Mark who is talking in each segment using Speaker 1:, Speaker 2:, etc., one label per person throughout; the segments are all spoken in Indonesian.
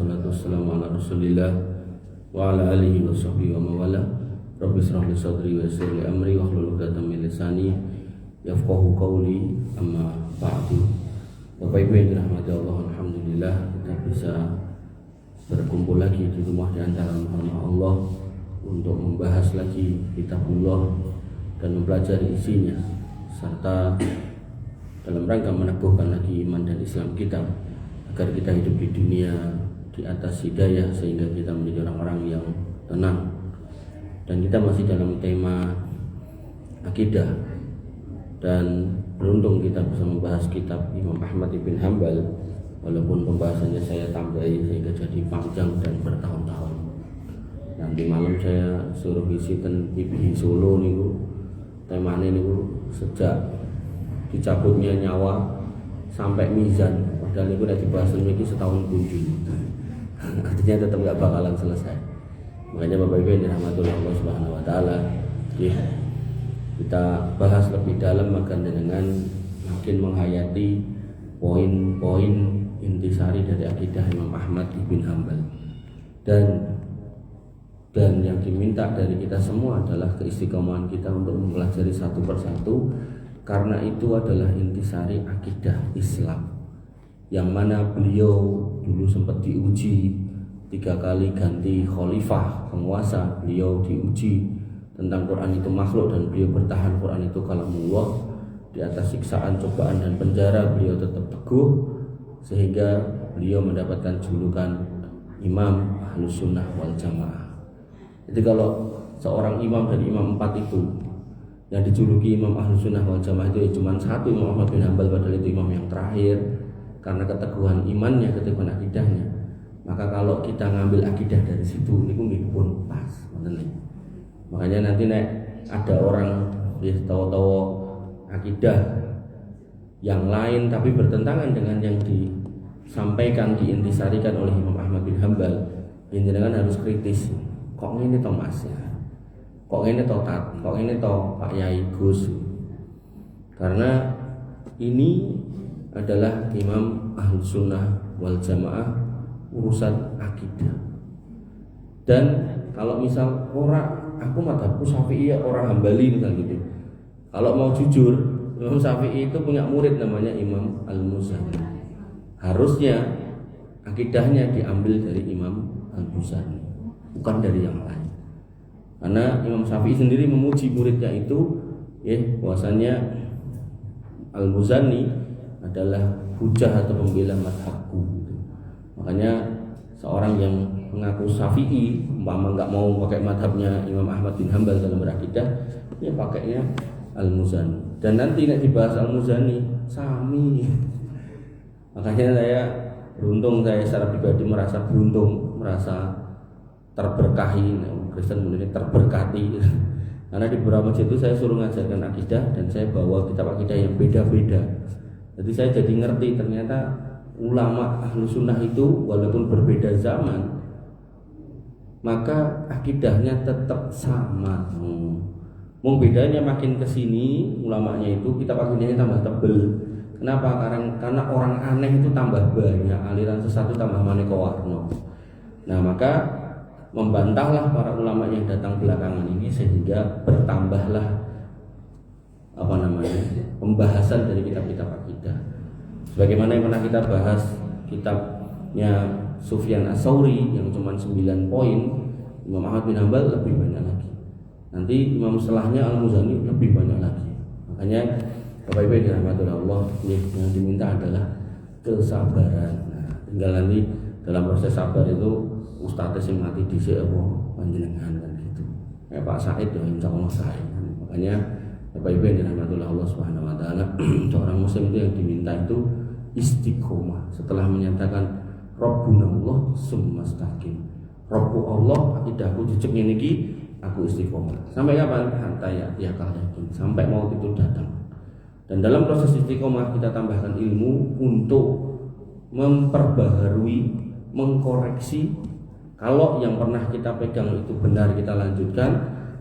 Speaker 1: wassalatu wassalamu ala rasulillah wa ala alihi wa sahbihi wa mawala. Rabbi shrah li sadri wa yassir li amri wahlul 'uqdatam min lisani yafqahu qawli. Amma ba'du. Bapak Ibu yang dirahmati Allah, alhamdulillah kita bisa berkumpul lagi di rumah di antara rumah Allah untuk membahas lagi kitabullah dan mempelajari isinya, serta dalam rangka meneguhkan lagi iman dan Islam kita agar kita hidup di dunia di atas hidayah sehingga kita menjadi orang-orang yang tenang. Dan kita masih dalam tema akidah, dan beruntung kita bisa membahas kitab Imam Ahmad ibn Hanbal, walaupun pembahasannya saya tambahi sehingga jadi panjang dan bertahun-tahun. Nanti malam saya suruh isi ten IPI Solo niku temanya niku sejak dicabutnya nyawa sampai mizan, padahal niku udah dibahas lagi setahun kunjung. Artinya tetap gak bakalan selesai. Makanya Bapak Ibu yang dirahmati Allah Subhanahu wa taala, kita bahas lebih dalam akan dengan makin menghayati poin-poin intisari dari akidah Imam Ahmad ibn Hanbal. Dan yang diminta dari kita semua adalah keistiqomahan kita untuk mempelajari satu persatu, karena itu adalah intisari akidah Islam, yang mana beliau dulu sempat diuji 3 kali ganti khalifah penguasa. Beliau diuji tentang Quran itu makhluk dan beliau bertahan Quran itu kalamullah. Di atas siksaan, cobaan dan penjara beliau tetap teguh sehingga beliau mendapatkan julukan Imam Ahlus Sunnah wal Jamaah. Jadi kalau seorang imam dari imam 4 itu yang dijuluki Imam Ahlus Sunnah wal Jamaah itu cuma satu, Imam Ahmad bin Hanbal, padahal itu imam yang terakhir karena keteguhan imannya, keteguhan akidahnya. Maka kalau kita ngambil akidah dari situ niku nggih pun pas, ngoten. Makanya nanti nek ada orang tahu-tahu akidah yang lain tapi bertentangan dengan yang disampaikan, diintisarikan oleh Imam Ahmad bin Hanbal, jenengan harus kritis. Kok ngene to Mas ya? Kok ngene to Tat? Kok ngene to Pak Yai Gus? Karena ini adalah Imam Ahlus Sunnah wal Jamaah, urusan akidah. Dan kalau misal aku madhabku Syafi'i, orang Hambali misal gitu. Kalau mau jujur, Imam Syafi'i itu punya murid namanya Imam Al-Muzani. Harusnya akidahnya diambil dari Imam Al-Muzani, bukan dari yang lain. Karena Imam Syafi'i sendiri memuji muridnya itu, bahwasanya Al-Muzani adalah hujah atau pembela madhabku. Makanya seorang yang mengaku Syafi'i, umpama nggak mau pakai madhabnya Imam Ahmad bin Hanbal dalam berakidah, ya pakainya Al-Muzani. Dan nanti nek dibahas Al-Muzani sami. Makanya saya beruntung, saya secara pribadi merasa beruntung, merasa terberkahi, Kristen menjadi terberkati. Karena di beberapa masjid itu saya suruh ngajarkan akidah dan saya bawa kitab akidah yang beda-beda. Jadi saya jadi ngerti ternyata ulama ahlu sunnah itu walaupun berbeda zaman, maka akidahnya tetap sama. Mau bedanya makin kesini ulamanya itu kitab akidahnya tambah tebel. Kenapa? Karena orang aneh itu tambah banyak, aliran sesat itu tambah maneka warna. Nah, maka membantahlah para ulama yang datang belakangan ini sehingga bertambahlah pembahasan dari kitab-kitab akidah. Sebagaimana yang pernah kita bahas kitabnya Sufyan Ats-Tsauri yang cuma 9 poin, Imam Ahmad bin Hanbal lebih banyak lagi. Nanti imam setelahnya Al-Muzani lebih banyak lagi. Makanya Bapak Ibu yang dirahmati Allah, yang diminta adalah kesabaran. Nah, tinggal nanti dalam proses sabar itu ustadz yang mati di apa panjenengan kan gitu. Kayak Pak Said ya insyaallah saya. Makanya Bapak Ibu yang dirahmati Allah Subhanahu wa taala, seorang muslim itu yang diminta itu istiqomah. Setelah menyatakan Rabbunallah summastaqim, Rabbu Allah, akidahku jejeg ngene iki, aku istiqomah. Sampai kapan? Hatta ya yakin, sampai maut itu datang. Dan dalam proses istiqomah kita tambahkan ilmu untuk memperbaharui, mengkoreksi. Kalau yang pernah kita pegang itu benar kita lanjutkan,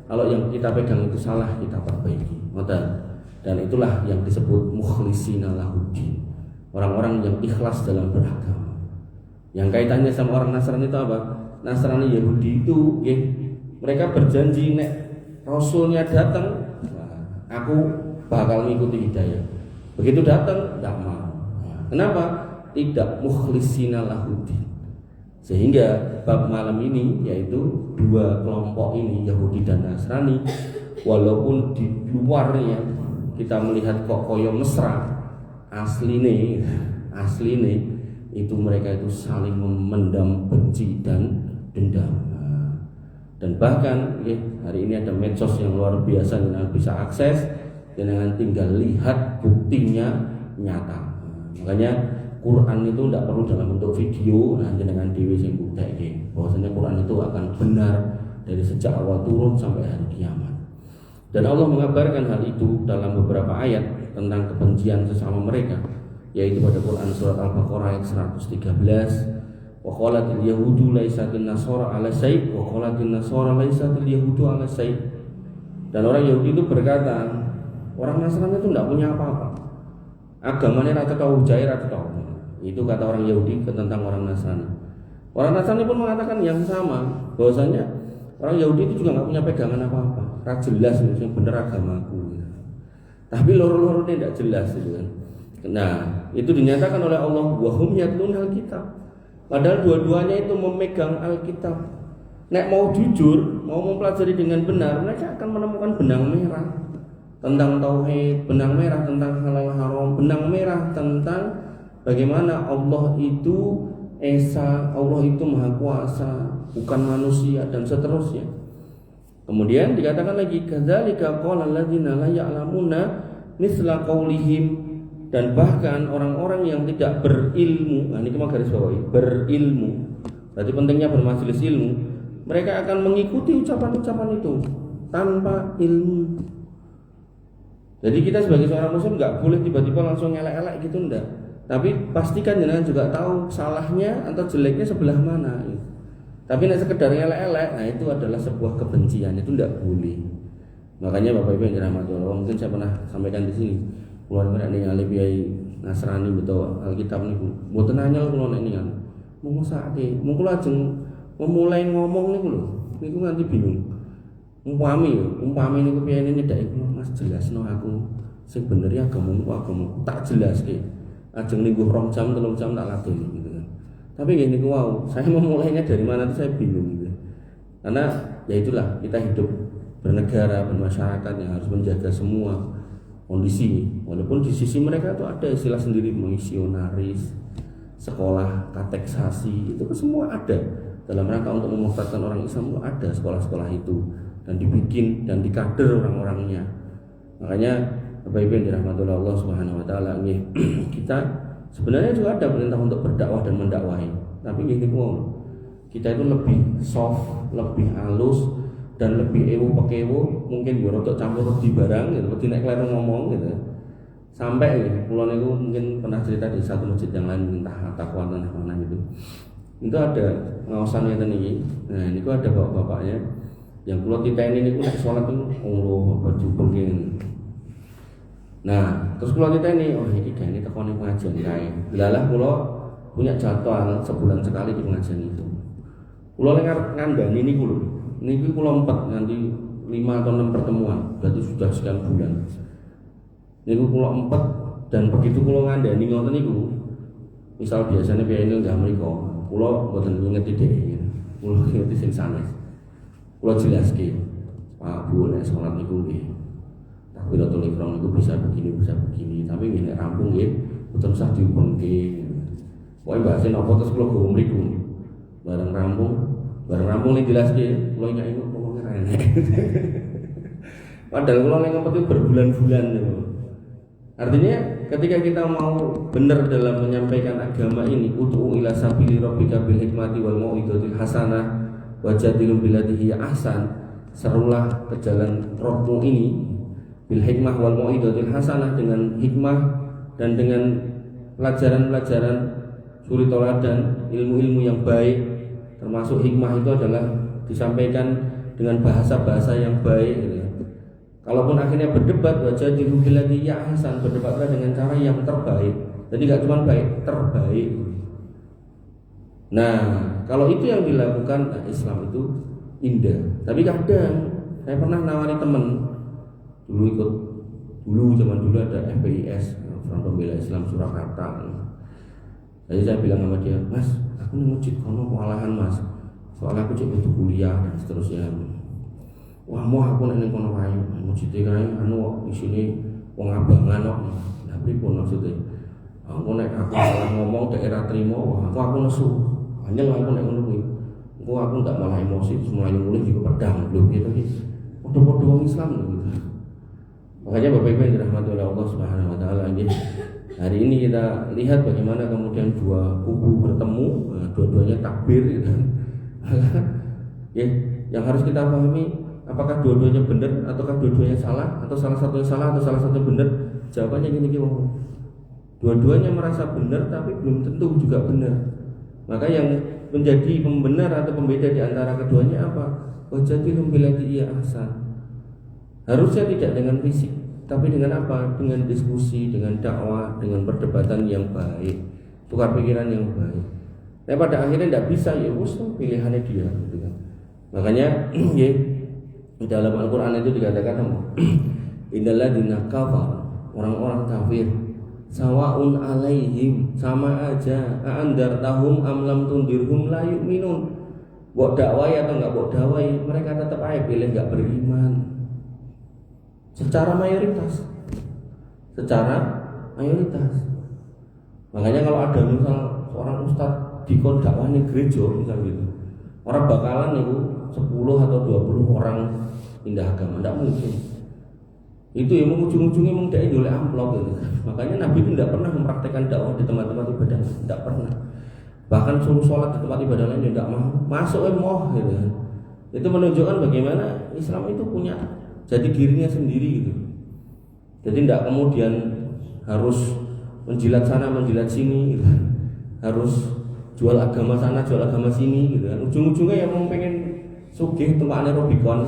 Speaker 1: kalau yang kita pegang itu salah kita perbaiki. Dan itulah yang disebut mukhlisina lahuddin, orang-orang yang ikhlas dalam beragama. Yang kaitannya sama orang Nasrani itu apa? Nasrani Yahudi itu mereka berjanji nek Rasulnya datang, aku bakal mengikuti hidayah. Begitu datang, tidak mau. Kenapa? Tidak mukhlisina lahudin. Sehingga bab malam ini yaitu dua kelompok ini, Yahudi dan Nasrani, walaupun di luarnya kita melihat kok koyo mesra, asline itu mereka itu saling memendam benci dan dendam. Dan bahkan hari ini ada medsos yang luar biasa yang bisa akses dan dengan tinggal lihat buktinya nyata. Makanya Quran itu tidak perlu dalam bentuk video, hanya dengan dewi sing bukti bahwasanya Quran itu akan benar dari sejak awal turun sampai hari kiamat. Dan Allah mengabarkan hal itu dalam beberapa ayat tentang kebencian sesama mereka, yaitu pada Quran surat Al-Baqarah ayat 113. Wa qalatil yahudu laisatin nasara ala syai' wa qalatil nasara laisatil yahudu ala syai'. Dan orang Yahudi itu berkata, orang Nasrani itu tidak punya apa-apa. Agamanya rata tahu jahir rata tahu. Itu kata orang Yahudi tentang orang Nasrani. Orang Nasrani pun mengatakan yang sama, bahwasanya orang Yahudi itu juga nggak punya pegangan apa-apa. Ra jelas yang benar agamaku. Tapi loro-loro ini tidak jelas gitu kan. Nah, itu dinyatakan oleh Allah wa hum yatlunal kitab. Padahal dua-duanya itu memegang Alkitab. Nek mau jujur, mau mempelajari dengan benar, mereka akan menemukan benang merah tentang tauhid, benang merah tentang halal haram, benang merah tentang bagaimana Allah itu Esa, Allah itu Maha Kuasa, bukan manusia dan seterusnya. Kemudian dikatakan lagi kadzalika qala alladziina la ya'lamuna misla qaulihim. Dan bahkan orang-orang yang tidak berilmu, nah ini cuma garis bawahi, berilmu. Berarti pentingnya bermajelis ilmu. Mereka akan mengikuti ucapan-ucapan itu tanpa ilmu. Jadi kita sebagai seorang muslim nggak boleh tiba-tiba langsung elek-elek gitu, enggak. Tapi pastikan jangan juga tahu salahnya atau jeleknya sebelah mana. Tapi nek sekedar elek-elek, nah itu adalah sebuah kebencian, itu enggak boleh. Makanya Bapak Ibu yang dirahmati Allah, mungkin saya pernah sampaikan di sini. Kulo nek alih biaya Nasrani betul Alkitab niku. Mboten anyel kulo nek niku. Mung mesake, mung kulo ajeng memulai ngomong niku lho. Niku nganti bingung. Umpami niku piyene nyedaki kulo Mas jelasno aku sing bener ya agamamu tak jelaske. Ajeng lingguh 2 jam 3 jam tak ladeni gitu kan. Tapi nggih niku wau, saya memulainya dari mana itu saya bingung gitu. Karena ya itulah kita hidup bernegara, bermasyarakat yang harus menjaga semua kondisi, walaupun di sisi mereka itu ada istilah sendiri misionaris, sekolah kateksasi, itu semua ada dalam rangka untuk memanfaatkan orang Islam. Itu ada sekolah-sekolah itu dan dibikin dan dikader orang-orangnya. Makanya Bapak Ibu yang dirahmati Allah Subhanahu wa taala, kita sebenarnya juga ada perintah untuk berdakwah dan mendakwahi. Tapi gini kita itu lebih soft, lebih halus dan lebih pekewo, mungkin yo rodok campur di barang gitu, wedi nek kleru ngomong gitu. Sampai kula niku mungkin pernah cerita di satu masjid yang lain entah takwa mana gitu. Itu ada ngaosan ngeten iki. Nah, niku ada bapak-bapaknya yang kula titeni niku nek salat niku Allah baju pengen. Nah, terus kula titeni, oh iki gane tekone pengajian kae. Delalah kula punya jadwal sebulan sekali di pengajian itu. Kula ngandani niku lho. Niki kula 4 nanti 5 atau 6 pertemuan, berarti sudah sekian bulan. Niku kula 4 dan begitu kula ngandani ngoten niku. Misal biasanya piye ini nggak mriko, kula mboten ngerti dhewe. Kula ngerti sing sanes. Kula jelaske, Pak Bu nek salat niku nggih. Takbiratul ihram niku bisa begini, tapi nggih nek rampung nggih mboten usah diubengke. Pokoke bahasa napa terus kula go mriku. Bareng rampung nih jelas ki, lo ingat ini ngomongnya enak. Padahal kalau yang ngomong itu berbulan-bulan gitu. Artinya ketika kita mau benar dalam menyampaikan agama ini, ud'u ila sabili rabbika bil hikmati wal mau'izatil hasanah wajadilhum billati hiya ahsan. Serulah ke jalan Rabbmu ini bil hikmah wal mau'izatil hasanah, dengan hikmah dan dengan pelajaran-pelajaran suri toladan, ilmu-ilmu yang baik. Termasuk hikmah itu adalah disampaikan dengan bahasa-bahasa yang baik gitu. Kalaupun akhirnya berdebat, wajadilhum billati hiya ahsan, berdebatlah dengan cara yang terbaik. Jadi gak cuma baik, terbaik. Nah, kalau itu yang dilakukan, Islam itu indah. Tapi kadang saya pernah nawari teman dulu zaman dulu ada FPIS, Front Pembela Islam Surakarta. Jadi saya bilang sama dia, Mas, aku nih masjid kono kewalahan Mas, soalnya aku cek butuh kuliah dan seterusnya. Wah, mau aku nek ning kono wae, masjid kae anu isine wong abangan kok. Lah pripun maksudnya? Aku nek aku salah ngomong daerah terima, wah aku nesu. Hanya aku nek ngono kuwi. Aku ndak malah emosi terus mulai mulih juga pedang lho gitu iki. Padha-padha wong Islam gitu. Makanya Bapak Ibu yang dirahmati oleh Allah Subhanahu wa taala, hari ini kita lihat bagaimana kemudian dua kubu bertemu, dua-duanya takbir gitu. Ya, yang harus kita pahami, apakah dua-duanya benar ataukah dua-duanya salah, atau salah satunya salah atau salah satunya benar? Jawabannya gini. Dua-duanya merasa benar tapi belum tentu juga benar. Maka yang menjadi pembenar atau pembeda di antara keduanya apa? Wajadilhum billati hiya ahsan. Harusnya tidak dengan fisik, tapi dengan apa? Dengan diskusi, dengan dakwah, dengan perdebatan yang baik, tukar pikiran yang baik. Nah pada akhirnya tidak bisa, ya wis pilihannya dia gitu kan. Makanya ya, di dalam Al-Quran itu dikatakan innal ladzina kafar, orang-orang kafir, sawaun alaihim, sama aja aandartahum am lam tundirhum la yu'minun. Buat dakwai atau enggak buat dakwai, mereka tetap aja pilih enggak beriman. Secara mayoritas. Makanya kalau ada misal seorang ustadz dikon dakwahnya gereja misal gitu, orang bakalan itu 10 atau 20 orang pindah agama, tidak mungkin. Itu yang ujung-ujungnya mengdai oleh amplop gitu. Makanya Nabi itu tidak pernah mempraktekkan dakwah di tempat-tempat ibadah, tidak pernah. Bahkan suruh sholat di tempat ibadah lain tidak mau, masuk emoh gitu. Itu menunjukkan bagaimana Islam itu punya jadi dirinya sendiri gitu. Jadi tidak kemudian harus menjilat sana menjilat sini gitu. Harus jual agama sana jual agama sini gitu kan. Ujung-ujungnya yang mau pengen sugih tempatnya Robicon.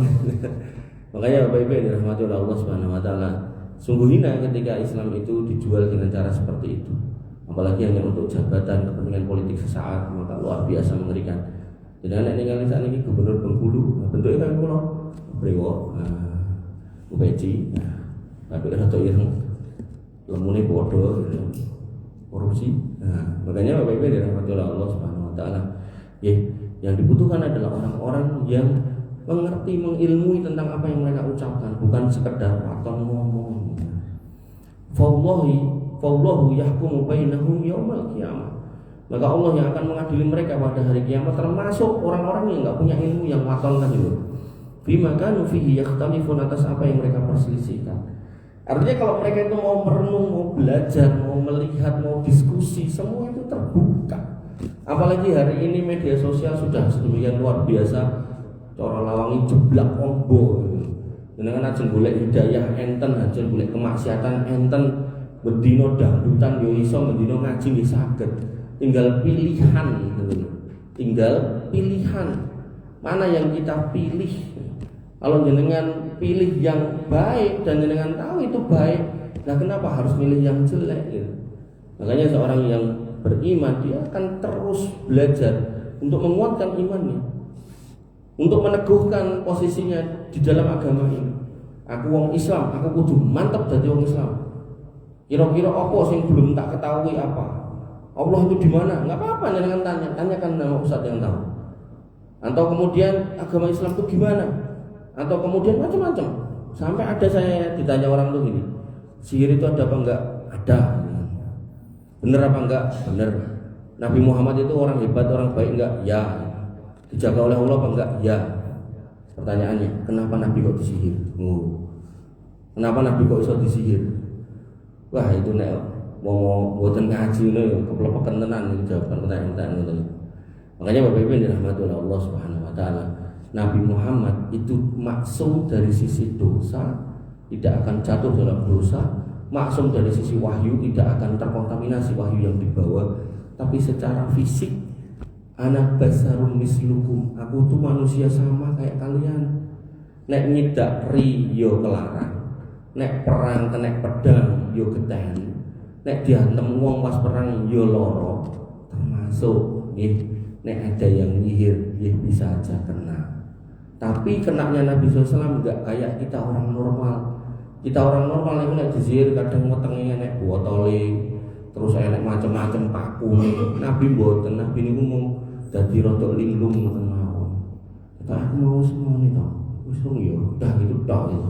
Speaker 1: Makanya Bapak Ibu yang dirahmati oleh Allah Subhanahu wa taala, sungguh hina ketika Islam itu dijual dengan cara seperti itu. Apalagi hanya untuk jabatan kepentingan politik sesaat, maka luar biasa mengerikan. Jadi anak ningali saat ini gubernur Bengkulu, bentuknya kayak pulau Brewo, UPC, tapi rada ireng, lemune bodoh, korupsi. Makanya Bapak Ibu dirahmati oleh Allah Subhanahu wa taala, yang dibutuhkan adalah orang-orang yang mengerti, mengilmui tentang apa yang mereka ucapkan, bukan sekedar waton ngomong. Fallahu yahkumu bainahum yaumal qiyamah. Maka Allah yang akan mengadili mereka pada hari kiamat, termasuk orang-orang yang enggak punya ilmu yang waton kan itu. Bima kanu fihi yakhtalifun, atas apa yang mereka perselisihkan. Artinya kalau mereka itu mau merenung, mau belajar, mau melihat, mau diskusi, semua itu terbuka. Apalagi hari ini media sosial sudah sedemikian luar biasa. Cara lawangi jeblak ombo. Dengan ajeng golek hidayah enten, ajeng golek kemaksiatan enten, bendino dangdutan yo iso, bendino ngaji nggih saged. Tinggal pilihan. Mana yang kita pilih. Kalau jenengan pilih yang baik dan jenengan tahu itu baik, nah kenapa harus milih yang jelek gitu? Makanya seorang yang beriman dia akan terus belajar untuk menguatkan imannya, untuk meneguhkan posisinya di dalam agama ini. Aku wong Islam, aku kudu mantap jadi wong Islam. Kira-kira apa sing belum tak ketahui apa? Allah itu di mana? Enggak apa-apa jenengan tanyakan nama ustaz yang tahu. Atau kemudian agama Islam itu gimana? Atau kemudian macam-macam. Sampai ada saya ditanya orang tuh gini, sihir itu ada apa enggak? Ada. Bener apa enggak? Bener. Nabi Muhammad itu orang hebat, orang baik enggak? Ya. Dijaga oleh Allah apa enggak? Ya. Pertanyaannya, kenapa Nabi kok disihir? Kenapa Nabi kok bisa disihir? Wah itu nek mau buatan ngaji nih, keplepakan tenan nih jawaban pertanyaan-pertanyaan itu. Makanya Bapak Ibu yang dirahmati oleh Allah Subhanahu wa taala, Nabi Muhammad itu maksum dari sisi dosa, tidak akan jatuh dalam dosa, maksum dari sisi wahyu, tidak akan terkontaminasi wahyu yang dibawa. Tapi secara fisik, anak basarun mislukum, aku tuh manusia sama kayak kalian. Nek nyidak ri yo kelarang, nek perang kena pedang yo geten, nek diantem wong pas perang yo loro, termasuk nggih nek ada yang nyihir ya bisa aja kena. Tapi kenanya Nabi SAW enggak kayak kita orang normal. Kita orang normal itu nek disihir kadang wetenge nek botole, terus enek macam-macam paku. Nabi mboten, Nabi niku mung dadi rada linglung ngoten mawon. Kata aku mau semono to. Wis rung ya, udah gitu tok gitu.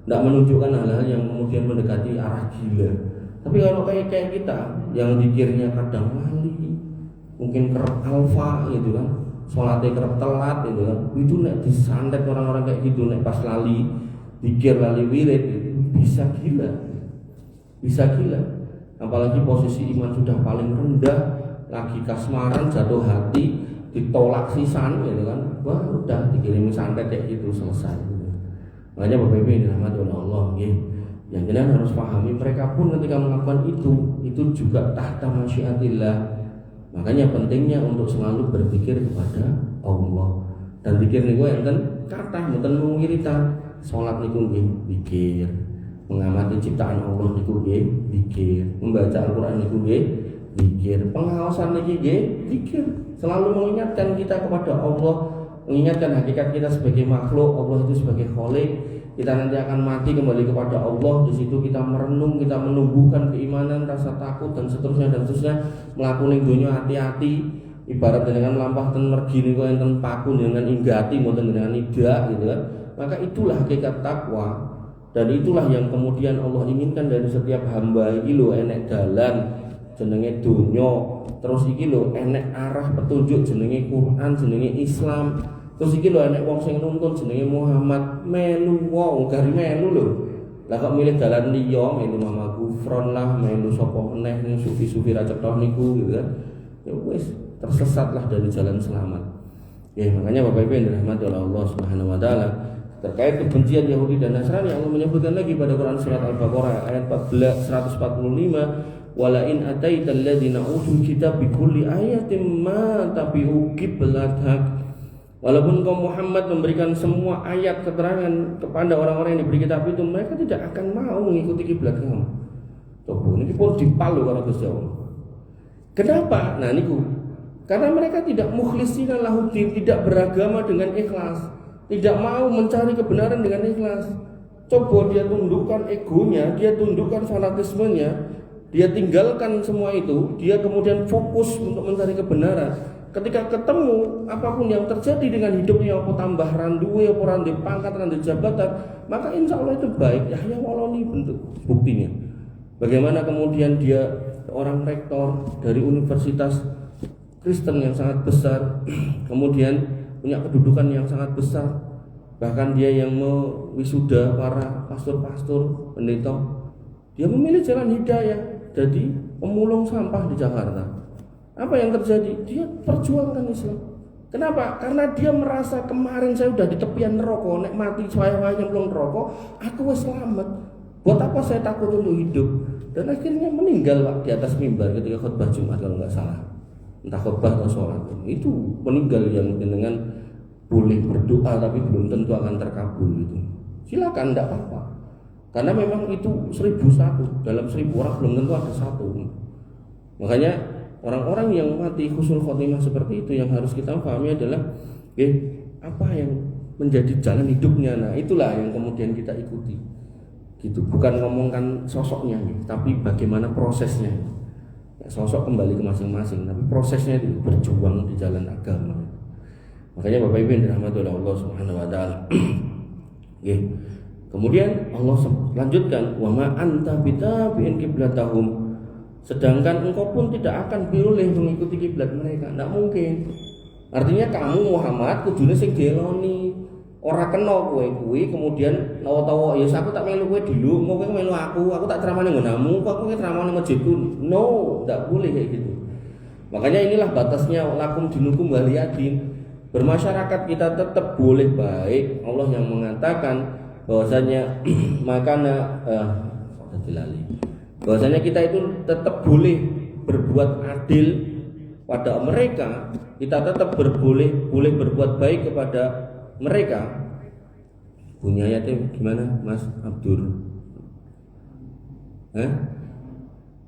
Speaker 1: Nggak menunjukkan hal-hal yang kemudian mendekati arah gila. Tapi kalau kayak kita yang dikirnya kadang wali, mungkin kerap alfa gitu kan, sholatnya kerap telat gitu kan, itu nek disantet orang-orang kayak gitu, nek pas lali dikir lali wirid bisa gila, bisa gila. Apalagi posisi iman sudah paling rendah, lagi kasmaran, jatuh hati, ditolak sisan gitu kan, wah udah dikirimi santet kayak gitu selesai. Makanya Bapak Ibu yang dirahmati oleh Allah, yang kalian harus pahami, mereka pun ketika melakukan itu juga tahta masyiatillah. Makanya pentingnya untuk selalu berpikir kepada Allah. Dan pikir niku enten kathah mboten mung wiritan, salat niku nggih pikir, mengamati ciptaan Allah niku nggih pikir, membaca Al-Qur'an niku nggih pikir, pengawasan niki nggih pikir, selalu mengingatkan kita kepada Allah, mengingatkan hakikat kita sebagai makhluk, Allah itu sebagai Khalik. Kita nanti akan mati kembali kepada Allah. Di situ kita merenung, kita menumbuhkan keimanan, rasa takut dan seterusnya. Melakukan dunia hati-hati. Ibarat dengan lampah ten mergi niku enten paku dengan inggati mboten dengan ida gitu kan. Maka itulah hakikat takwa. Dan itulah yang kemudian Allah inginkan dari setiap hamba. Iki lho enek dalan jenenge dunya. Terus iki lho enek arah petunjuk jenenge Quran, jenenge Islam. Terus iki lho enek wong sing nuntun jenenge Muhammad, melu wong gari melu lho. Lah kok milih dalan liya, melu Mama Gufron lah, melu sapa meneh ning sufi-sufi ra cetha niku gitu kan. Ya wis tersesatlah dari jalan selamat. Ya makanya Bapak Ibu yang dirahmati oleh Allah Subhanahu wa taala, terkait kebencian Yahudi dan Nasrani, Allah menyebutkan lagi pada Quran surat Al-Baqarah ayat 145, wala in ataital ladzina utul kitab bi kulli ayatin ma tabi'u qiblatak. Walaupun kaum Muhammad memberikan semua ayat keterangan kepada orang-orang yang diberi kitab itu, mereka tidak akan mau mengikuti kiblat kamu. Coba ini pun dipalu kalau Gusti Allah. Kenapa? Nah niku, karena mereka tidak mukhlisina lahuddin, tidak beragama dengan ikhlas, tidak mau mencari kebenaran dengan ikhlas. Coba dia tundukkan egonya, dia tundukkan fanatismenya, dia tinggalkan semua itu, dia kemudian fokus untuk mencari kebenaran. Ketika ketemu apapun yang terjadi dengan hidupnya, apa tambah randuwe, apa randu pangkat, randu jabatan, maka insya Allah itu baik. Yahya Waloni bentuk buktinya. Bagaimana kemudian dia orang rektor dari universitas Kristen yang sangat besar, kemudian punya kedudukan yang sangat besar, bahkan dia yang mewisuda para pastor-pastor, pendeta. Dia memilih jalan hidayah, jadi pemulung sampah di Jakarta. Apa yang terjadi? Dia perjuangkan Islam. Kenapa? Karena dia merasa kemarin saya udah di tepian neraka, nek mati saya nyemplung neraka, aku wis selamat. Buat apa saya takut untuk hidup? Dan akhirnya meninggal Pak di atas mimbar ketika khutbah Jumat kalau nggak salah. Entah khutbah atau sholat. Itu meninggal yang dengan boleh berdoa tapi belum tentu akan terkabul gitu. Silakan, enggak apa-apa. Karena memang itu 1001, dalam 1000 orang belum tentu ada satu. Makanya orang-orang yang mati husnul khotimah seperti itu yang harus kita pahami adalah apa yang menjadi jalan hidupnya. Nah itulah yang kemudian kita ikuti gitu. Bukan ngomongkan sosoknya tapi bagaimana prosesnya. Ya, sosok kembali ke masing-masing, tapi prosesnya itu berjuang di jalan agama. Makanya Bapak Ibu yang dirahmati oleh Allah Subhanahu wa taala. Kemudian Allah lanjutkan, wa ma anta bitabi'in qiblatahum. Sedangkan engkau pun tidak akan boleh mengikuti kiblat mereka, tidak mungkin. Artinya kamu Muhammad kudune sing dieloni, ora kena kowe kuwi kemudian tawa-tawa ya aku tak melu kowe dulu, kowe melu aku tak ceramah ning nggonmu, kowe ceramah ning masjidku. No, tidak boleh kayak gitu. Makanya inilah batasnya lakum dinukum waliyadin. Bermasyarakat kita tetap boleh baik. Allah yang mengatakan bahwasanya bahwasanya kita itu tetap boleh berbuat adil pada mereka, kita tetap boleh berbuat baik kepada mereka. Bunyi ayatnya gimana Mas Abdur?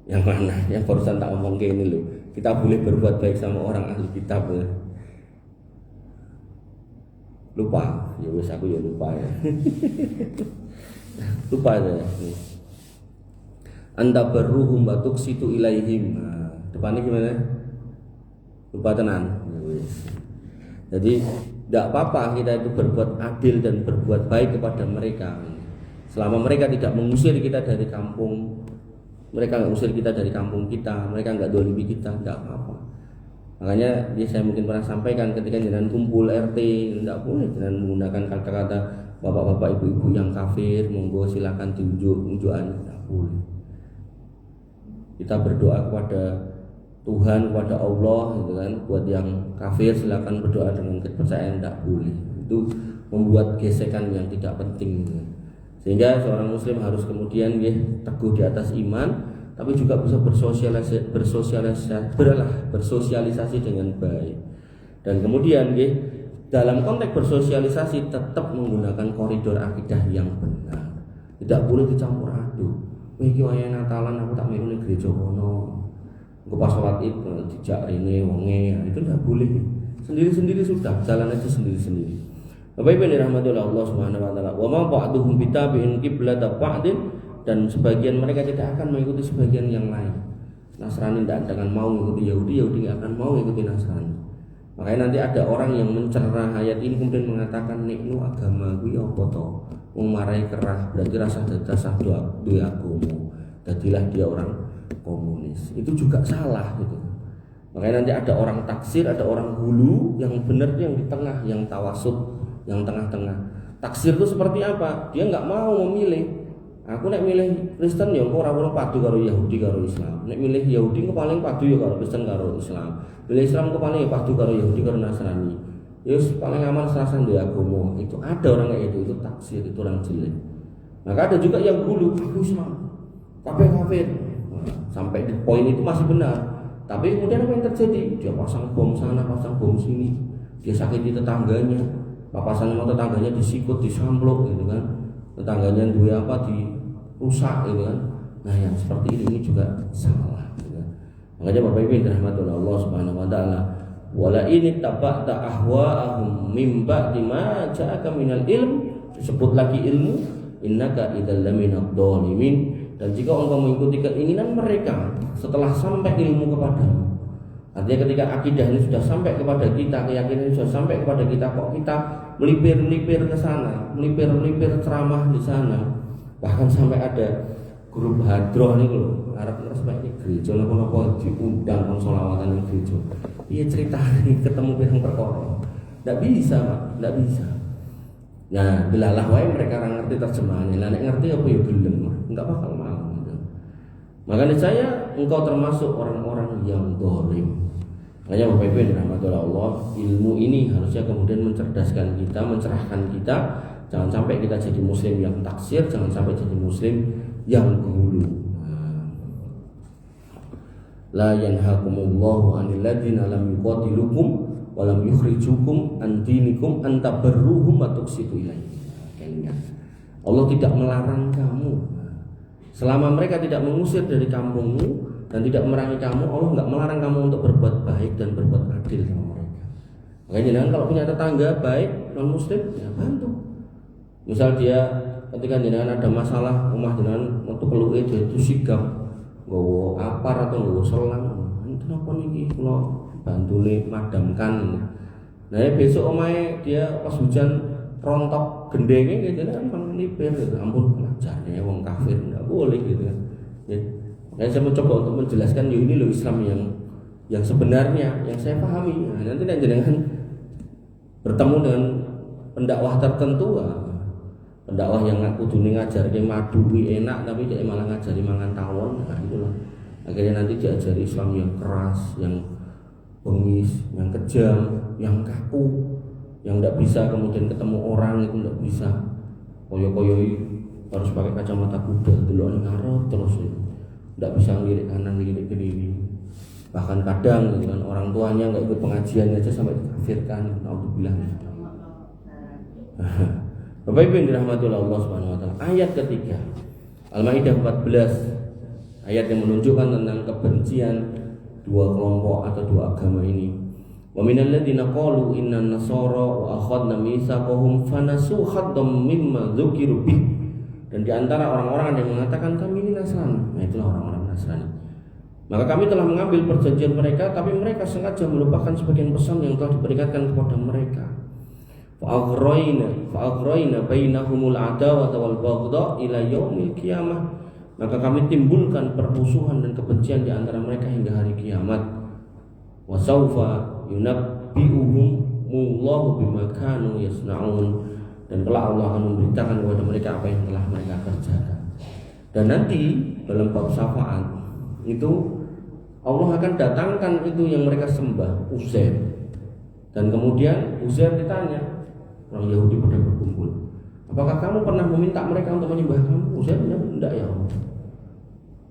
Speaker 1: Yang mana? Yang barusan tak ngomong kayak ini loh. Kita boleh berbuat baik sama orang ahli kitab. lupa. Ya wis aku ya lupa ya. Lupa ya. Anta berruhum batuk situ ilaihim. Nah, depannya gimana? Lupa tenan. Ya wis. Jadi tidak apa-apa kita itu berbuat adil dan berbuat baik kepada mereka. Selama mereka tidak mengusir kita dari kampung, mereka nggak usir kita dari kampung kita, mereka nggak dolimi kita, tidak apa-apa. Makanya saya mungkin pernah sampaikan ketika jangan kumpul RT, tidak boleh jangan menggunakan kata-kata bapak-bapak ibu-ibu yang kafir, monggo silakan diunjuk-unjukan, tidak boleh. Kita berdoa kepada Tuhan, kepada Allah gitu kan. Buat yang kafir silakan berdoa dengan kepercayaan, tidak boleh. Itu membuat gesekan yang tidak penting gitu. Sehingga seorang muslim harus kemudian teguh di atas iman, tapi juga bisa bersosialisasi dengan baik. Dan kemudian dalam konteks bersosialisasi tetap menggunakan koridor akidah yang benar. Tidak boleh dicampur aduk. Iki wayahe Natalan aku tak melu ning gereja kono. Engko pas salat Id dijak rene wonge, itu tidak boleh. Sendiri-sendiri sudah, jalan aja sendiri-sendiri. Bapak Ibu dirahmati oleh Allah Subhanahu wa taala. Wa ma ba'duhum bitabi'in qiblata ba'din, dan sebagian mereka tidak akan mengikuti sebagian yang lain. Nasrani tidak akan mau mengikuti Yahudi, Yahudi tidak akan mau mengikuti Nasrani. Makanya nanti ada orang yang mencerna ayat ini kemudian mengatakan nek nu agama kuwi apa to? Wong marai kerah berarti rasa dasar dua agama. Jadilah dia orang komunis. Itu juga salah gitu. Makanya nanti ada orang taksir, ada orang hulu, yang benar yang di tengah, yang tawasud, yang tengah-tengah. Taksir itu seperti apa? Dia nggak mau memilih. Aku nek milih Kristen ya engko ora padu karo Yahudi karo Islam. Nek milih Yahudi engko paling padu ya karo Kristen karo Islam. Milih Islam engko paling padu karo Yahudi karo Nasrani. Yes, paling aman serasan di agama. Itu ada orang kayak itu taksir, itu orang jelek. Maka ada juga yang hulu, aku Islam, kafir. Sampai di poin itu masih benar. Tapi kemudian apa yang terjadi? Dia pasang bom sana, pasang bom sini. Dia sakiti tetangganya. Papasan sama tetangganya disikut, disamplok gitu kan. Tetangganya dua apa dirusak gitu kan. Nah yang seperti ini juga salah gitu kan. Makanya Bapak Ibu dirahmati Allah Subhanahu wa taala, wala ini tabata ahwa'ahum mim ba'di ma ja'aka minal ilm, disebut lagi ilmu, innaka idzal laminadh dhalimin. Dan jika engkau mengikuti keinginan mereka setelah sampai ilmu kepadamu, artinya ketika akidah ini sudah sampai kepada kita, keyakinan ini sudah sampai kepada kita, kok kita melipir-melipir ke sana, melipir-melipir ceramah di sana, bahkan sampai ada grup hadroh nih loh, Arab sampai di gereja, nopo-nopo diundang konsolawatan di gereja. Iya cerita nih ketemu pirang perkara, tidak bisa Pak, tidak bisa. Nah, belalah wae mereka orang ngerti terjemahannya, lah nek ngerti apa ya gelem, enggak bakal mau. Makanya saya engkau termasuk orang-orang yang zalim. Makanya Bapak Ibu yang dirahmati oleh Allah, ilmu ini harusnya kemudian mencerdaskan kita, mencerahkan kita. Jangan sampai kita jadi muslim yang taksir, jangan sampai jadi muslim yang hulu. La yanhakumullahu 'anil ladzina lam yuqatilukum wa lam yukhrijukum an dinikum an tabarruhum wa tuqsitu ilaihim. Allah tidak melarang kamu. Selama mereka tidak mengusir dari kampungmu dan tidak memerangi kamu, Allah nggak melarang kamu untuk berbuat baik dan berbuat adil sama mereka. Makanya jangan kalau punya tetangga baik non muslim, ya bantu. Misal dia ketika jenengan ada masalah, rumah jenengan untuk keluar dia itu sigap, nggawa apar atau nggawa selang, itu apa nih kalau bantu nih madamkan. Nah besok omae dia pas hujan rontok gendengnya gitu kan melipir gitu. Ampun ajarnya wong kafir nggak boleh gitu kan ya. Saya mencoba untuk menjelaskan ya ini loh Islam yang sebenarnya yang saya pahami. Nah, nanti jangan bertemu dengan pendakwah tertentu, pendakwah yang ngaku dunia ngajari madu enak tapi dia malah ngajari mangan tawon. Nah itulah akhirnya nanti diajari Islam yang keras, yang bengis, yang kejam, yang kaku, yang tidak bisa kemudian ketemu orang itu tidak bisa. Koyo-koyo harus pakai kacamata kuda, delok ning ngarep terus. Tidak bisa ngelirik kanan, ngelirik kiri. Bahkan kadang gitu kan orang tuanya nggak ikut pengajian aja sampai dikafirkan. Naudzubillah. Bapak Ibu yang dirahmati oleh Allah Subhanahu wa taala. Ayat ketiga Al-Maidah 14, ayat yang menunjukkan tentang kebencian dua kelompok atau dua agama ini. Wa minal ladzina qalu inna nasara wa akhadna mitsaqahum fanasu haddam mimma dzukiru bih. Dan di antara orang-orang ada yang mengatakan kami ini Nasrani. Nah, itulah orang-orang Nasrani. Maka kami telah mengambil perjanjian mereka, tapi mereka sengaja melupakan sebagian pesan yang telah diberikan kepada mereka. Fa'aghrayna bainahumul adawata wal baghdha ila yaumil qiyamah. Maka kami timbulkan permusuhan dan kebencian di antara mereka hingga hari kiamat. Wa saufa yunabbi'uhumullahu bima kanu yasna'un. Dan kelak Allah akan memberitakan kepada mereka apa yang telah mereka kerjakan. Dan nanti dalam bab syafaat itu Allah akan datangkan itu yang mereka sembah, Uzair. Dan kemudian Uzair ditanya, orang Yahudi pada berkumpul, apakah kamu pernah meminta mereka untuk menyembah kamu? Uzair bilang, enggak ya Allah.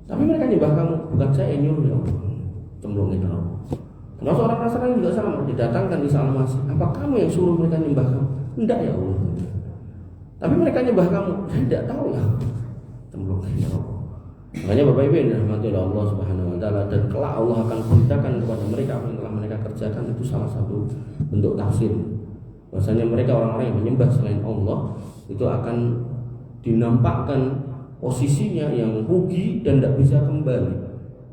Speaker 1: Tapi mereka nyembah kamu, bukan saya yang nyuruh ya Allah. Cemplung itu Allah. Termasuk orang Nasrani juga sama, didatangkan di Al-Masih, apa kamu yang suruh mereka nyembah kamu? Enggak ya Allah. Tapi mereka nyembah kamu, saya tidak tahu ya. Cemplung itu Allah. Makanya Bapak Ibu yang dirahmati oleh Allah Subhanahu wa taala, dan kelak Allah akan beritakan kepada mereka apa yang telah mereka kerjakan, itu salah satu bentuk tafsir. Bahwasanya mereka orang-orang yang menyembah selain Allah itu akan dinampakkan posisinya yang rugi dan tidak bisa kembali.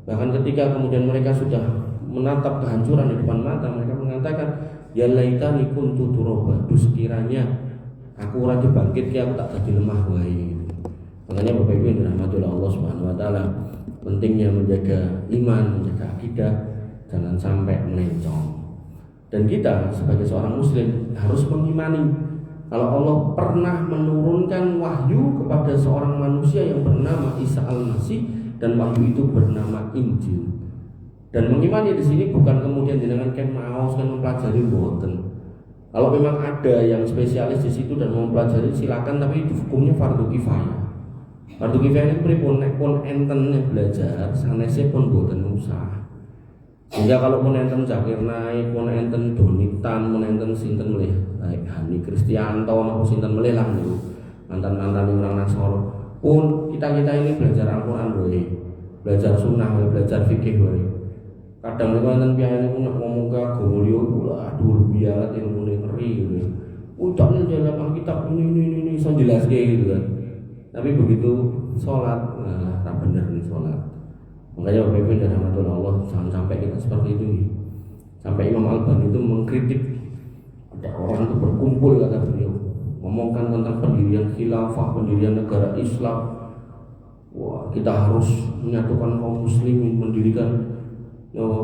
Speaker 1: Bahkan ketika kemudian mereka sudah menatap kehancuran di depan mata, mereka mengatakan, ya laitani kuntu turaba, sekiranya aku ora dibangkit ki aku tak jadi lemah wae. Makanya Bapak Ibu yang dirahmati oleh Allah Subhanahu wa taala, pentingnya menjaga iman, menjaga akidah, jangan sampai melencong. Dan kita sebagai seorang muslim harus mengimani kalau Allah pernah menurunkan wahyu kepada seorang manusia yang bernama Isa Al-Masih, dan wahyu itu bernama Injil. Dan mengimani di sini bukan kemudian dengan maos kan mempelajari boten. Kalau memang ada yang spesialis di situ dan mau mempelajari silakan, tapi itu hukumnya fardu kifayah. Fardu kifayah ini pripun nek pun enten belajar sanese pun boten usah. Sehingga kalau pun enten Zakir Naik, pun enten Donitan, pun enten sinten melih Hani Kristianto napa sinten melih lah niku. Mantan-mantan orang Nasoro. Pun kita-kita ini belajar Al-Qur'an wae. Belajar sunnah wae, belajar fikih wae. Kadang niku enten piyane niku nek ngomong ke agama liya aduh biar ilmune ngeri gitu. Ucapnya dalam Alkitab ini iso jelaske gitu kan. Tapi begitu sholat, nah tak bener nih sholat. Makanya Bapak Ibu dan rahmatullah Allah, jangan sampai kita seperti itu nih. Sampai Imam Al-Bani itu mengkritik ada orang itu berkumpul, kata beliau, ngomongkan tentang pendirian khilafah, pendirian negara Islam. Wah, kita harus menyatukan kaum muslimin, mendirikan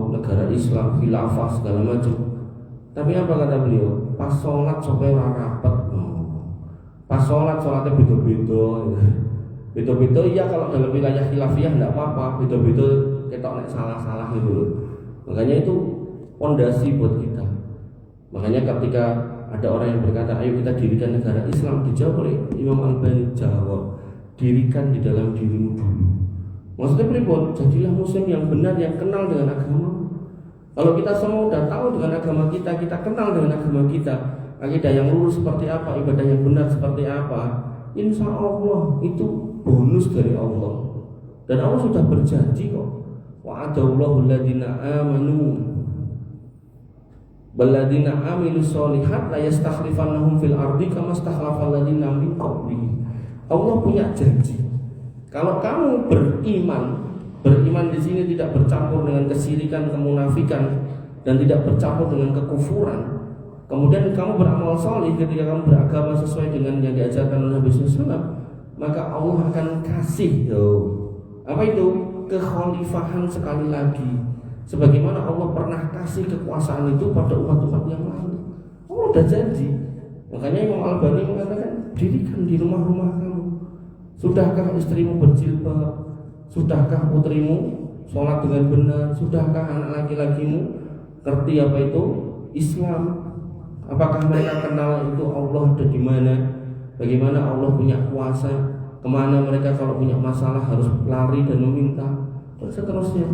Speaker 1: negara Islam, khilafah segala macam. Tapi apa kata beliau? Pas sholat sampai orang rapat. Pas sholatnya beda-beda iya kalau dalam wilayah khilafiyah enggak apa-apa, beda-beda ketok nek salah-salah gitu loh. Makanya itu pondasi buat kita. Makanya ketika ada orang yang berkata ayo kita dirikan negara Islam, dijawab oleh Imam Al-Bani, jawab, dirikan di dalam dirimu dulu. Maksudnya pripun? Jadilah muslim yang benar, yang kenal dengan agama. Kalau kita semua udah tahu dengan agama kita, kita kenal dengan agama kita, akidah yang lurus seperti apa, ibadah yang benar seperti apa, insya Allah itu bonus dari Allah. Dan Allah sudah berjanji kok, wa'adallahu alladhina amanu balladhina amilus solihat la yastakhlifannahum fil ardi kama stakhlafal ladzina min qablihim. Allah punya janji. Kalau kamu beriman di sini tidak bercampur dengan kesyirikan, kemunafikan, dan tidak bercampur dengan kekufuran, kemudian kamu beramal saleh ketika kamu beragama sesuai dengan yang diajarkan oleh Nabi SAW, maka Allah akan kasih apa itu? Kekhalifahan sekali lagi. Sebagaimana Allah pernah kasih kekuasaan itu pada umat-umat yang lalu. Allah sudah janji. Makanya Imam Al-Bani mengatakan, dirikan di rumah-rumah kamu. Sudahkah istrimu berjilbab? Sudahkah putrimu sholat dengan benar? Sudahkah anak laki-lakimu ngerti apa itu Islam? Apakah mereka kenal itu Allah ada di mana? Bagaimana Allah punya kuasa? Kemana mereka kalau punya masalah harus lari dan meminta, dan seterusnya.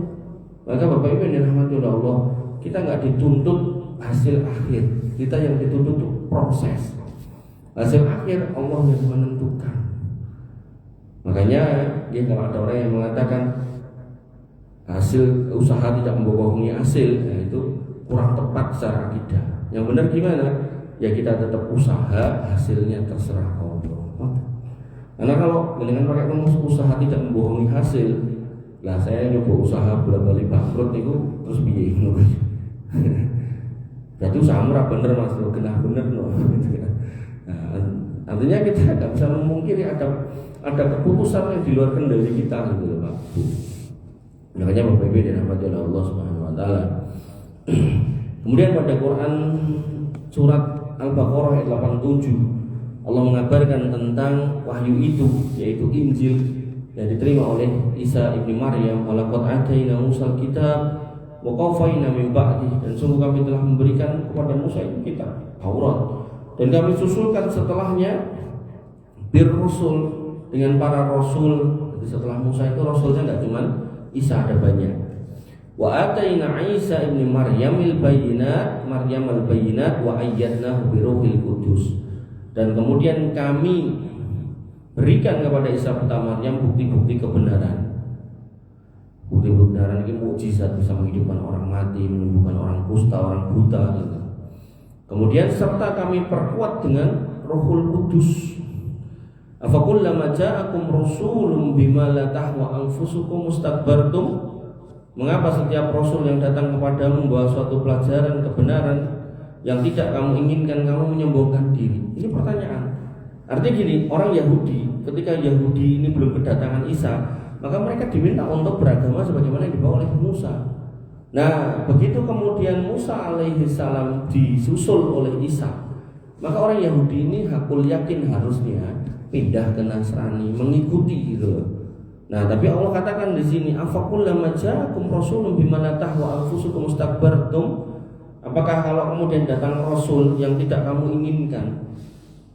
Speaker 1: Maka Bapak Ibu yang dirahmati oleh Allah, kita nggak dituntut hasil akhir, kita yang dituntut itu proses. Hasil akhir Allah yang menentukan. Makanya kalau ada orang yang mengatakan hasil usaha tidak membohongi hasil, itu kurang tepat secara akidah. Yang benar gimana? Ya kita tetap usaha, hasilnya terserah Allah. Karena kalau dengan pakai rumus usaha tidak membohongi hasil, lah saya nyoba usaha bola-bali bangkrut itu terus piye ngono. Berarti usaha murah bener Mas, genah bener no. Nah, artinya kita tidak bisa memungkiri ada keputusan yang di luar kendali kita gitu loh Pak. Makanya Bapak Ibu dirahmati oleh Allah Subhanahu wa taala. Kemudian pada Quran surat Al-Baqarah ayat 87 Allah mengabarkan tentang wahyu itu, yaitu Injil yang diterima oleh Isa ibni Maryam. Walaqad ataina Musal kitab wa qafaina min ba'di, dan sungguh kami telah memberikan kepada Musa itu kitab Taurat, dan kami susulkan setelahnya bir-rusul, dengan para rasul. Jadi setelah Musa itu rasulnya tidak cuma Isa, ada banyak. Wa ataina Isa ibni Maryam al-bayyinat wa ayyadnahu bi ruhil qudus, dan kemudian kami berikan kepada Isa putra Maryam bukti-bukti kebenaran. Bukti kebenaran ini mukjizat, bisa menghidupkan orang mati, menyembuhkan orang kusta, orang buta gitu. Kemudian serta kami perkuat dengan Ruhul Kudus. Afakullama ja'akum rasulun bima la tahwa anfusukum mustakbartum. Mengapa setiap rasul yang datang kepadamu membawa suatu pelajaran kebenaran yang tidak kamu inginkan, kamu menyombongkan diri? Ini pertanyaan. Artinya gini, orang Yahudi, ketika Yahudi ini belum kedatangan Isa, maka mereka diminta untuk beragama sebagaimana yang dibawa oleh Musa. Nah, begitu kemudian Musa alaihi salam disusul oleh Isa, maka orang Yahudi ini hakul yakin harusnya pindah ke Nasrani, mengikuti gitu loh. Nah, tapi Allah katakan di sini, afakullama ja'akum rasulun bima la tahwa anfusukum mustakbartum. Apakah kalau kemudian datang rasul yang tidak kamu inginkan?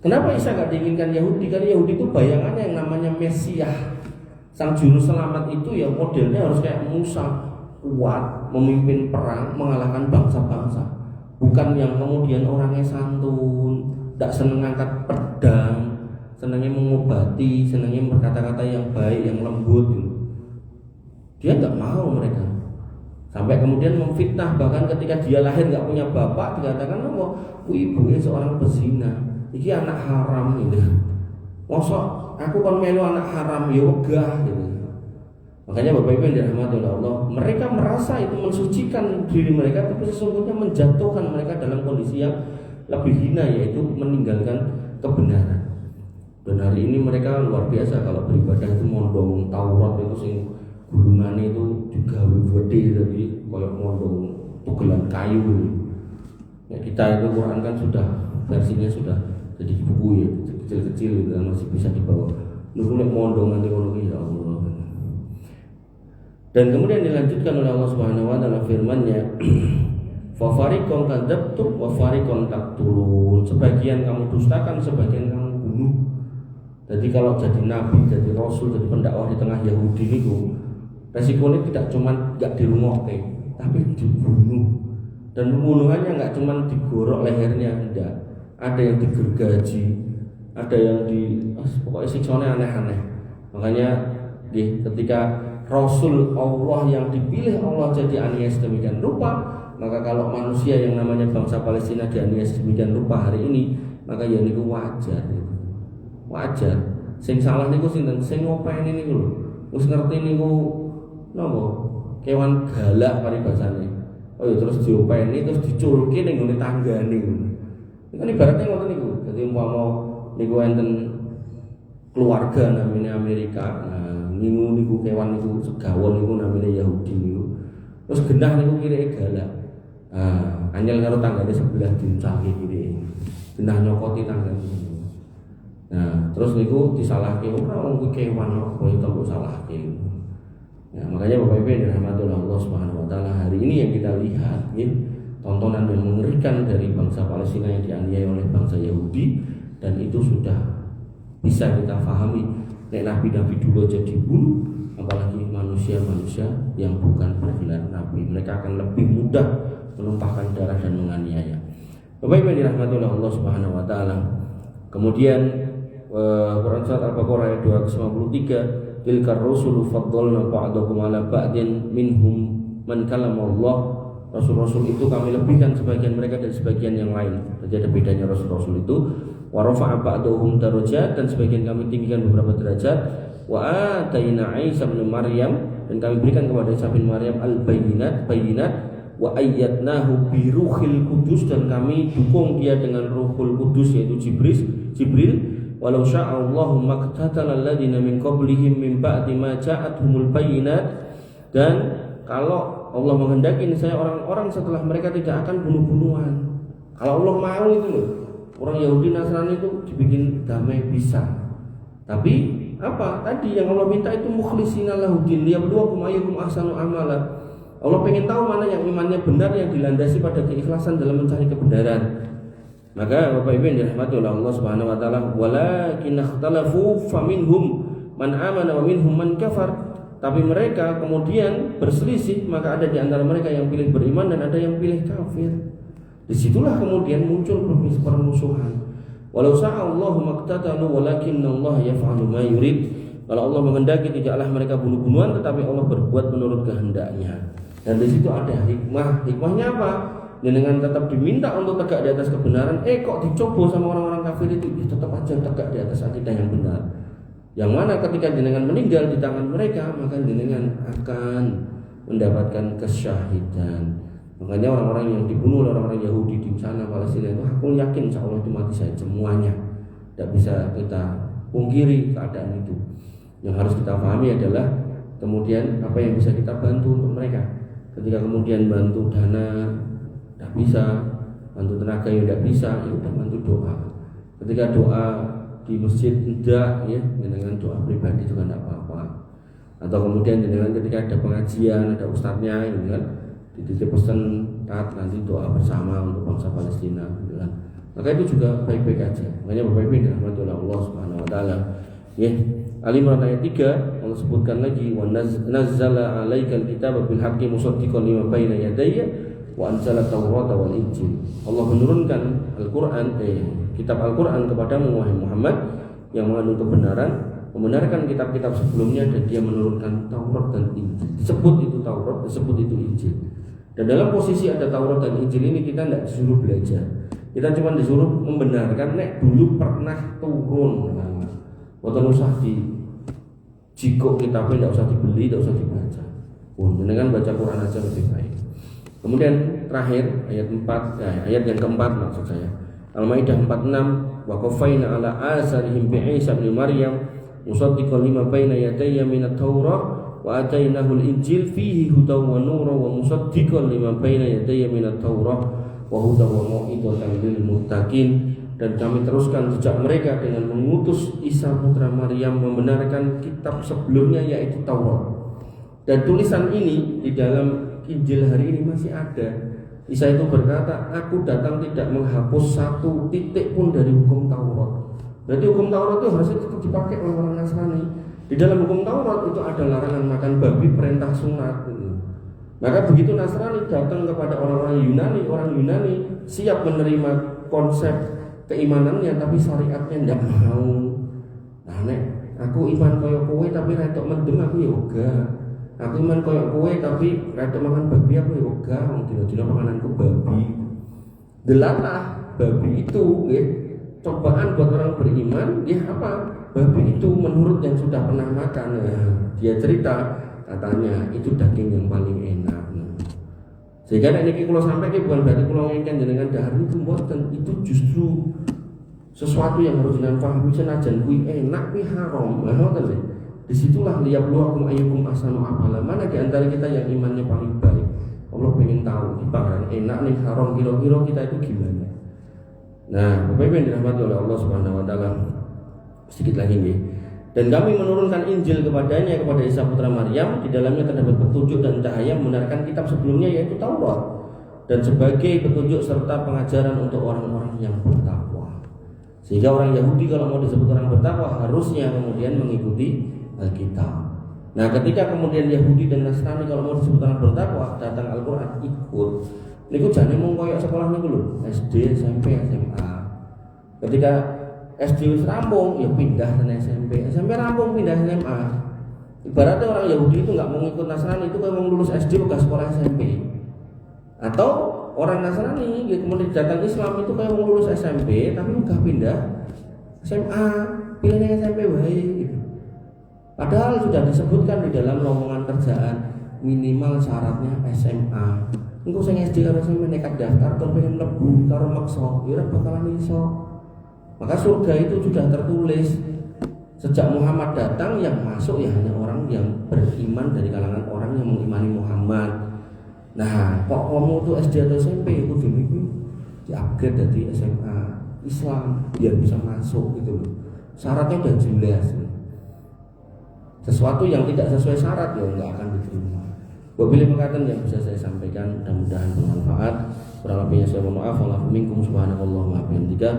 Speaker 1: Kenapa Isa gak diinginkan Yahudi? Karena Yahudi itu bayangannya yang namanya Mesias, sang juru selamat itu ya modelnya harus kayak Musa, kuat, memimpin perang, mengalahkan bangsa-bangsa. Bukan yang kemudian orangnya santun, tidak senang angkat pedang, senangnya mengobati, senangnya berkata-kata yang baik, yang lembut gitu. Dia nggak mau mereka. Sampai kemudian memfitnah, bahkan ketika dia lahir nggak punya bapak, dikatakan oh ibunya seorang pezina, ini anak haram gitu. Mosok aku kan melu anak haram ya wegah gitu. Makanya Bapak Ibu yang dirahmati oleh Allah, mereka merasa itu mensucikan diri mereka, tapi sesungguhnya menjatuhkan mereka dalam kondisi yang lebih hina, yaitu meninggalkan kebenaran. Dan hari ini mereka luar biasa kalau beribadah itu mondong Taurat itu sing gulungannya itu juga gede, jadi kayak mondong tugelan kayu. Ya, kita itu Quran kan sudah versinya sudah jadi buku ya, kecil-kecil dan masih bisa dibawa. Nunggu mondong nanti kalau ya Allah. Dan kemudian dilanjutkan oleh Allah Subhanahu wa taala firman-Nya, fa fariqan kadzabtum wa fariqan taqtulun. Sebagian kamu dustakan, sebagian kamu bunuh. Jadi kalau jadi nabi, jadi rasul, jadi pendakwah di tengah Yahudi itu, resikonya tidak cuma enggak dirungokke, tapi dibunuh. Dan pembunuhannya enggak cuma digorok lehernya, enggak. Ada yang digergaji, ada yang pokoknya siksanya aneh-aneh. Makanya ketika Rasul Allah yang dipilih Allah jadi aniaya sedemikian rupa, maka kalau manusia yang namanya bangsa Palestina dianiaya sedemikian rupa hari ini, maka ya niku wajar. Wajar. Sing salah niku sinten? Sing ngopeni niku lho. Wis ngerti niku napa? Kewan galak paribasane. Oh ya terus diopeni terus diculke ning ngene tanggane. Kan ibaratnya ngoten niku. Dadi umpama niku enten keluarga namanya Amerika. Niku kewan niku segawon niku namanya Yahudi niku. Terus genah niku kireke galak. Anyel karo tanggane sebelah diuncalke kireke. Genah nyokoti tanggane. Nah, terus niku disalahke ora wong kewan kok itu salahke. Ya, makanya Bapak Ibu yang dirahmati oleh Allah Subhanahu wa taala, hari ini yang kita lihat ya, tontonan yang mengerikan dari bangsa Palestina yang dianiaya oleh bangsa Yahudi, dan itu sudah bisa kita pahami. Nabi-nabi dulu aja dibunuh, apalagi manusia-manusia yang bukan bergelar nabi. Mereka akan lebih mudah menumpahkan darah dan menganiaya. Bapak Ibu yang dirahmati oleh Allah Subhanahu wa taala. Kemudian Quran surat Al-Baqarah ayat 253, tilkar rusulu faddalna ba'dakum ala ba'din minhum man kallama Allah wa Rasul-rasul itu kami lebihkan sebagian mereka dari sebagian yang lain. Jadi ada bedanya rasul-rasul itu. Wa rafa'a ba'dahum darajat, dan sebagian kami tinggikan beberapa derajat. Wa ataina Isa bin Maryam, dan kami berikan kepada Isa bin Maryam al-bayyinat, wa ayyadnahu bi ruhil qudus, dan kami dukung dia dengan ruhul qudus yaitu Jibril. Walau syaa Allahu maqtatala alladziina min qablihim min ba'di ma ja'atuhumul bayyinat, dan kalau Allah menghendaki saya orang-orang setelah mereka tidak akan bunuh-bunuhan. Kalau Allah mau itu loh, orang Yahudi Nasrani itu dibikin damai bisa. Tapi apa? Tadi yang Allah minta itu mukhlishina lahuddin liyabluwakum ayyukum ahsanu amala. Allah pengen tahu mana yang imannya benar, yang dilandasi pada keikhlasan dalam mencari kebenaran. Maka Bapak Ibu yang dirahmati oleh Allah Subhanahu wa taala, walakin ikhtalafu faminhum man amana wa minhum man kafar. Tapi mereka kemudian berselisih, maka ada di antara mereka yang pilih beriman dan ada yang pilih kafir. Disitulah kemudian muncul permusuhan. Walau sa'allahu maqtatalu walakinnallaha yaf'alu ma yurid. Kalau Allah menghendaki tidaklah mereka bunuh-bunuhan, tetapi Allah berbuat menurut kehendaknya. Dan di situ ada hikmah. Hikmahnya apa? Dengan tetap diminta untuk tegak di atas kebenaran, kok dicoba sama orang-orang kafir itu, tetap aja tegak di atas akidah yang benar. Yang mana ketika jenengan meninggal di tangan mereka, maka jenengan akan mendapatkan kesyahidan. Makanya orang-orang yang dibunuh oleh orang-orang Yahudi di sana Palestina itu, aku yakin insya Allah itu mati syahid semuanya. Tidak bisa kita pungkiri keadaan itu. Yang harus kita pahami adalah kemudian apa yang bisa kita bantu untuk mereka. Ketika kemudian bantu dana tidak bisa, bantu tenaga yang tidak bisa, ya udah bantu doa. Ketika doa di masjid tidak, ya dengan doa pribadi juga tidak apa-apa. Atau kemudian dengan ketika ada pengajian, ada ustadznya, gitu kan, dititip pesan nanti doa bersama untuk bangsa Palestina, gitu kan. Maka itu juga baik-baik aja. Makanya Bapak Ibu dirahmati oleh Allah Subhanahu wa taala. Ya, Ali Imran ayat 3 Allah sebutkan lagi, wa nazzala 'alaikal kitaba bil haqqi musaddiqan lima baina yadayya wa anzala Taurata wal Injil. Allah menurunkan Al-Qur'an, kitab Al-Qur'an kepadamu wahai Muhammad yang mengandung kebenaran, membenarkan kitab-kitab sebelumnya, dan dia menurunkan Taurat dan Injil. Disebut itu Taurat, disebut itu Injil. Dan dalam posisi ada Taurat dan Injil ini kita tidak disuruh belajar. Kita cuma disuruh membenarkan nek dulu pernah turun. Boten usah jiko kitabnya, tidak usah dibeli, tidak usah dibaca. Dengan baca Quran aja lebih baik. Kemudian terakhir ayat 4, ayat yang keempat maksud saya. Al-Maidah 46, wa qafaina ala asarihim bi Isa bin Maryam musaddiqan lima baina yadayya minat Taurah wa atainahu al-Injil fihi hudaw wa nura wa musaddiqan lima baina yadayya minat Taurah wa hudaw wa mau'izatan lil muttaqin. Dan kami teruskan jejak mereka dengan mengutus Isa putra Maryam membenarkan kitab sebelumnya yaitu Taurat. Dan tulisan ini di dalam Injil hari ini masih ada. Isa itu berkata, aku datang tidak menghapus satu titik pun dari hukum Taurat. Berarti hukum Taurat itu harusnya tetap dipakai oleh orang Nasrani. Di dalam hukum Taurat itu ada larangan makan babi, perintah sunat. Maka begitu Nasrani datang kepada orang Yunani siap menerima konsep keimanannya, tapi syariatnya tidak mau. Nah, nek aku iman koyo kowe tapi retok mendem aku ya oga. Aku iman koyo kowe tapi retok makan babi aku ya oga. Wong dina-dina makananku babi. Delalah babi itu nggih cobaan buat orang beriman, ya apa? Babi itu menurut yang sudah pernah makan. Nah, dia cerita katanya itu daging yang paling enak. Sehingga nek niki kula sampaikan bukan berarti kula ngengken jenengan dahar itu mboten, itu justru sesuatu yang harus jenengan pahami senajan kuwi enak kuwi haram. Lah ngoten lho. Disitulah liyabluwakum ayyukum ahsanu amala. Mana di antara kita yang imannya paling baik. Allah pengen tahu di bakaran enak nih haram kira-kira kita itu gimana. Nah, Bapak Ibu yang dirahmati oleh Allah Subhanahu wa taala. Sedikit lagi nih. Dan kami menurunkan Injil kepadanya, kepada Isa putra Maryam. Di dalamnya terdapat petunjuk dan cahaya membenarkan kitab sebelumnya yaitu Taurat, dan sebagai petunjuk serta pengajaran untuk orang-orang yang bertakwa. Sehingga orang Yahudi kalau mau disebut orang bertakwa harusnya kemudian mengikuti Alkitab. Nah, ketika kemudian Yahudi dan Nasrani kalau mau disebut orang bertakwa datang Al-Qur'an ikut. Niku jane mung koyo sekolah niku lho, SD, SMP, SMA. Ketika SD wis rampung, ya pindah ke SMP. SMP rampung pindah SMA. Ibaratnya orang Yahudi itu nggak mau ngikut Nasrani, itu kalau mau lulus SD bukan sekolah SMP. Atau orang Nasrani kemudian datang Islam itu kayak mau lulus SMP tapi udah pindah SMA, pilihnya SMP wae gitu. Padahal sudah disebutkan di dalam lowongan kerjaan minimal syaratnya SMA. Engko sing SD karo sing nekat daftar kepengen mlebu karo maksa, ya ora bakalan iso. Maka surga itu sudah tertulis sejak Muhammad datang yang masuk ya hanya orang yang beriman dari kalangan orang yang mengimani Muhammad. Nah, kok kamu tuh SD atau SMP kudu niku di-upgrade dari SMA Islam biar bisa masuk gitu loh. Syaratnya udah jelas. Sesuatu yang tidak sesuai syarat ya nggak akan diterima. Wabillahi perkataan yang bisa saya sampaikan mudah-mudahan bermanfaat. Kurang lebihnya saya mohon maaf. Wallaahu minkum subhanallah wa bihamdika.